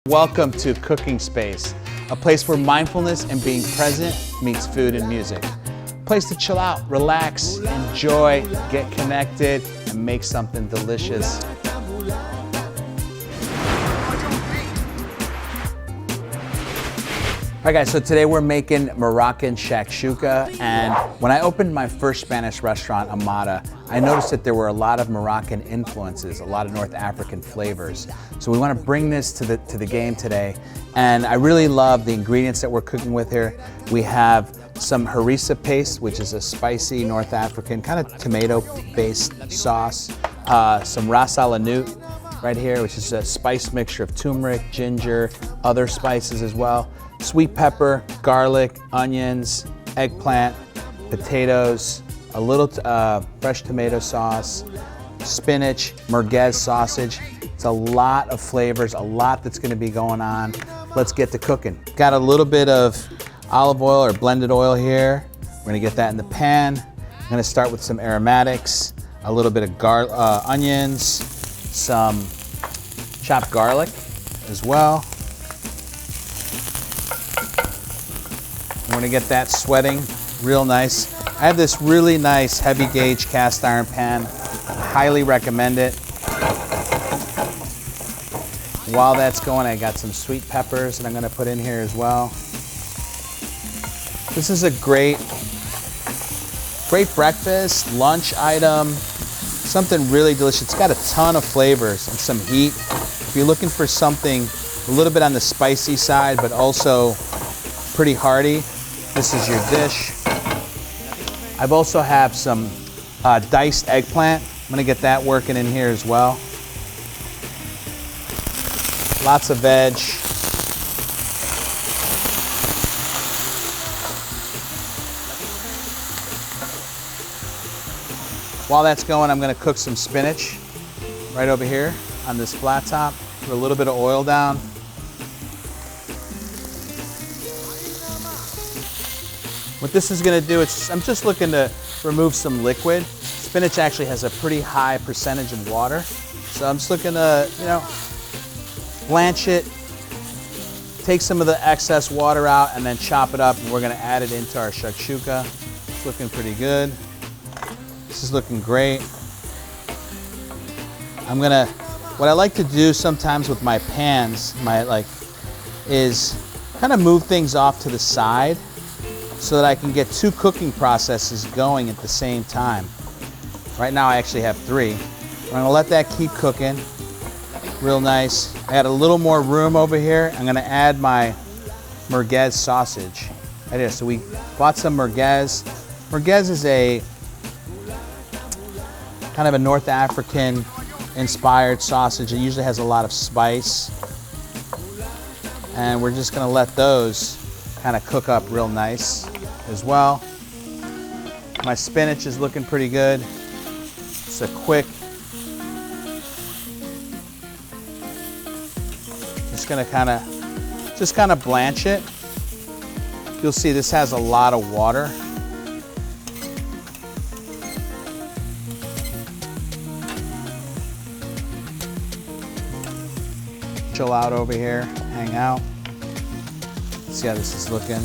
Welcome to Cooking Space, a place where mindfulness and being present meets food and music. A place to chill out, relax, enjoy, get connected, and make something delicious. All right guys, so today we're making Moroccan Shakshuka, and when I opened my first Spanish restaurant, Amada, I noticed that there were a lot of Moroccan influences, a lot of North African flavors. So we want to bring this to the game today, and I really love the ingredients that we're cooking with here. We have some harissa paste, which is a spicy North African kind of tomato-based sauce, some ras al hanout right here, which is a spice mixture of turmeric, ginger, other spices as well. Sweet pepper, garlic, onions, eggplant, potatoes, a little fresh tomato sauce, spinach, merguez sausage. It's a lot of flavors, a lot that's gonna be going on. Let's get to cooking. Got a little bit of olive oil or blended oil here. We're gonna get that in the pan. I'm gonna start with some aromatics, a little bit of onions, some chopped garlic as well. I'm gonna get that sweating real nice. I have this really nice heavy gauge cast iron pan. I highly recommend it. While that's going, I got some sweet peppers that I'm gonna put in here as well. This is a great breakfast, lunch item, something really delicious. It's got a ton of flavors and some heat. If you're looking for something a little bit on the spicy side, but also pretty hearty, this is your dish. I've also have some diced eggplant. I'm gonna get that working in here as well. Lots of veg. While that's going, I'm gonna cook some spinach right over here on this flat top. Put a little bit of oil down. What this is gonna do, I'm just looking to remove some liquid. Spinach actually has a pretty high percentage of water. So I'm just looking to, blanch it, take some of the excess water out, and then chop it up, and we're gonna add it into our shakshuka. It's looking pretty good. This is looking great. What I like to do sometimes with my pans, is kind of move things off to the side so that I can get two cooking processes going at the same time. Right now I actually have three. I'm gonna let that keep cooking real nice. I had a little more room over here. I'm gonna add my merguez sausage. Right here. So we bought some merguez. Merguez is a kind of a North African inspired sausage. It usually has a lot of spice. And we're just gonna let those kind of cook up real nice as well. My spinach is looking pretty good. It's a quick, just kind of blanch it. You'll see this has a lot of water. Chill out over here, hang out. See how this is looking.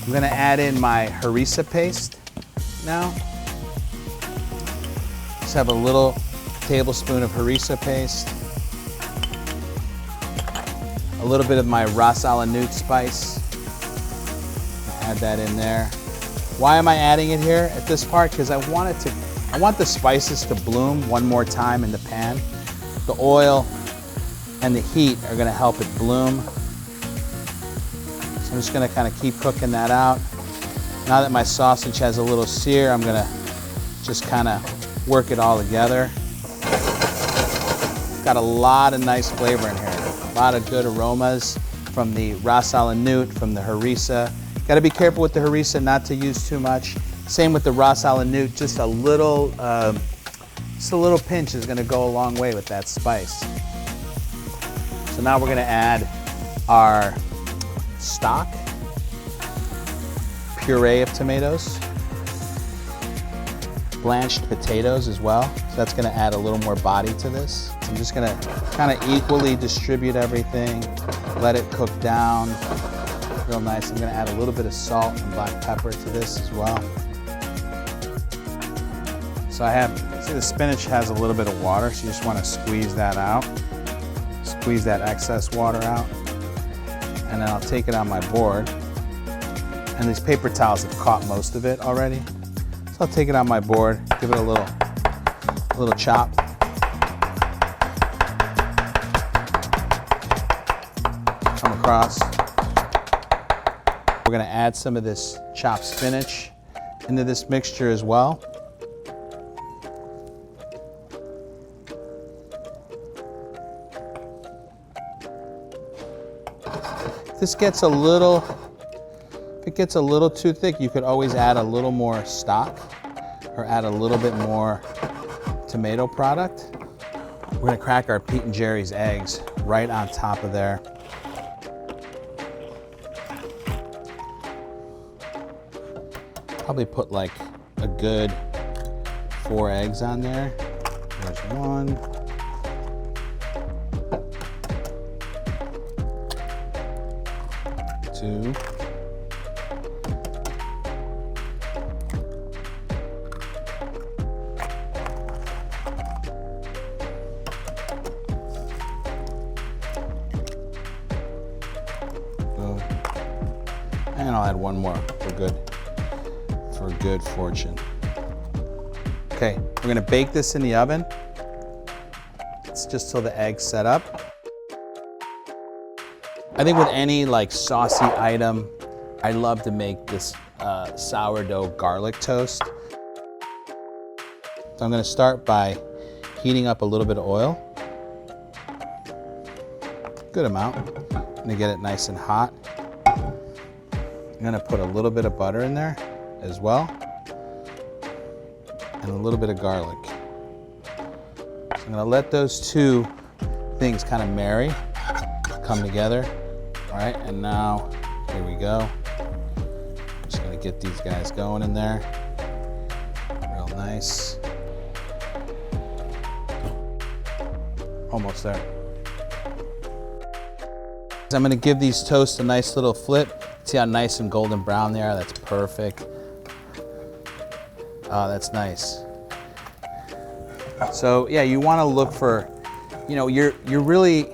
I'm gonna add in my harissa paste now. Just have a little tablespoon of harissa paste. A little bit of my ras al hanout spice. Add that in there. Why am I adding it here at this part? Because I want the spices to bloom one more time in the pan. The oil and the heat are gonna help it bloom. So I'm just gonna kind of keep cooking that out. Now that my sausage has a little sear, I'm gonna just kind of work it all together. Got a lot of nice flavor in here. A lot of good aromas from the ras al hanout, from the harissa. Got to be careful with the harissa not to use too much. Same with the ras al hanout, just a little pinch is gonna go a long way with that spice. So now we're gonna add our stock, puree of tomatoes. blanched potatoes as well. So that's gonna add a little more body to this. I'm just gonna kind of equally distribute everything, let it cook down real nice. I'm gonna add a little bit of salt and black pepper to this as well. So I have, see the spinach has a little bit of water, so you just wanna squeeze that out. Squeeze that excess water out. And then I'll take it on my board. And these paper towels have caught most of it already. So I'll take it on my board, give it a little chop. Come across. We're gonna add some of this chopped spinach into this mixture as well. If this gets a little, if it gets a little too thick, you could always add a little more stock or add a little bit more tomato product. We're gonna crack our Pete and Gerry's eggs right on top of there. Probably put like a good 4 eggs on there. There's 1. 2. And I'll add 1 more for good fortune. Okay, we're gonna bake this in the oven. It's just till the eggs set up. I think with any like saucy item, I love to make this sourdough garlic toast. So I'm gonna start by heating up a little bit of oil. Good amount. I'm gonna get it nice and hot. I'm gonna put a little bit of butter in there as well, and a little bit of garlic. So I'm gonna let those two things kind of marry, come together. All right, and now, here we go. Just gonna get these guys going in there. Real nice. Almost there. So I'm gonna give these toasts a nice little flip. See how nice and golden brown they are? That's perfect. Oh, that's nice. So yeah, you wanna look for, you know, you're really,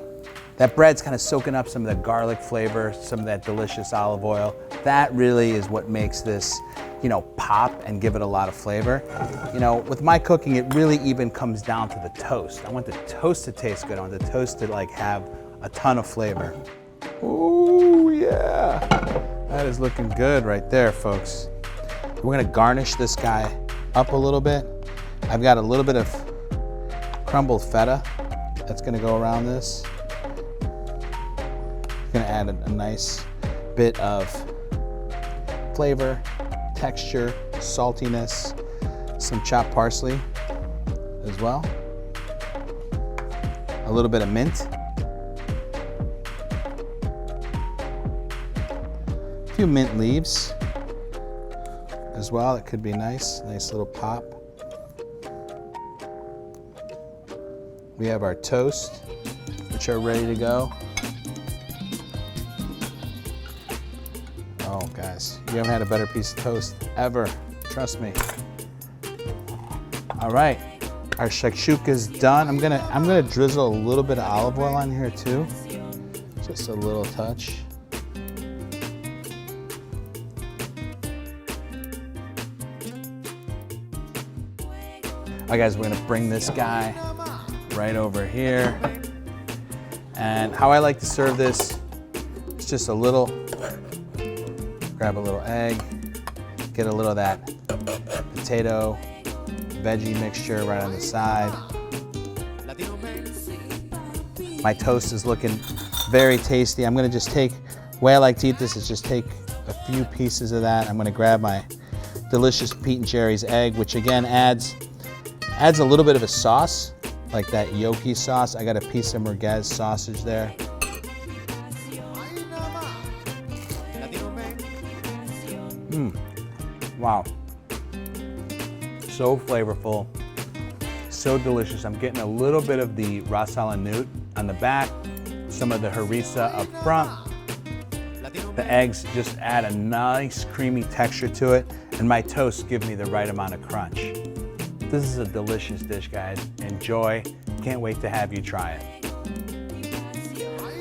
that bread's kind of soaking up some of the garlic flavor, some of that delicious olive oil. That really is what makes this, you know, pop and give it a lot of flavor. You know, with my cooking, it really even comes down to the toast. I want the toast to taste good. I want the toast to like have a ton of flavor. Ooh, yeah. That is looking good right there, folks. We're gonna garnish this guy up a little bit. I've got a little bit of crumbled feta that's gonna go around this. Gonna add a nice bit of flavor, texture, saltiness, some chopped parsley as well. A little bit of mint. A few mint leaves as well. That could be nice little pop. We have our toast, which are ready to go. Oh, guys, you haven't had a better piece of toast ever. Trust me. All right, our shakshuka is done. I'm gonna drizzle a little bit of olive oil on here too, just a little touch. All right, guys, we're gonna bring this guy right over here. And how I like to serve this is just a little. Grab a little egg, get a little of that potato, veggie mixture right on the side. My toast is looking very tasty. I'm gonna just take, the way I like to eat this is just take a few pieces of that. I'm gonna grab my delicious Pete and Gerry's egg, which again adds a little bit of a sauce, like that yolky sauce. I got a piece of merguez sausage there. Wow. so flavorful, so delicious. I'm getting a little bit of the ras al hanout on the back, some of the harissa up front. The eggs just add a nice creamy texture to it, and my toasts give me the right amount of crunch. This is a delicious dish, guys. Enjoy. Can't wait to have you try it.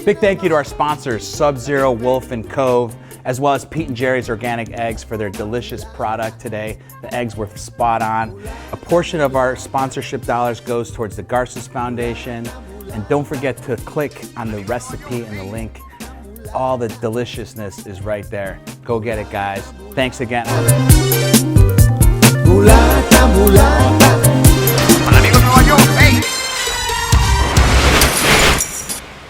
Big thank you to our sponsors, Sub-Zero, Wolf, and Cove, as well as Pete and Gerry's Organic Eggs for their delicious product today. The eggs were spot on. A portion of our sponsorship dollars goes towards the Garces Foundation. And don't forget to click on the recipe and the link. All the deliciousness is right there. Go get it, guys. Thanks again. Mulata, mulata.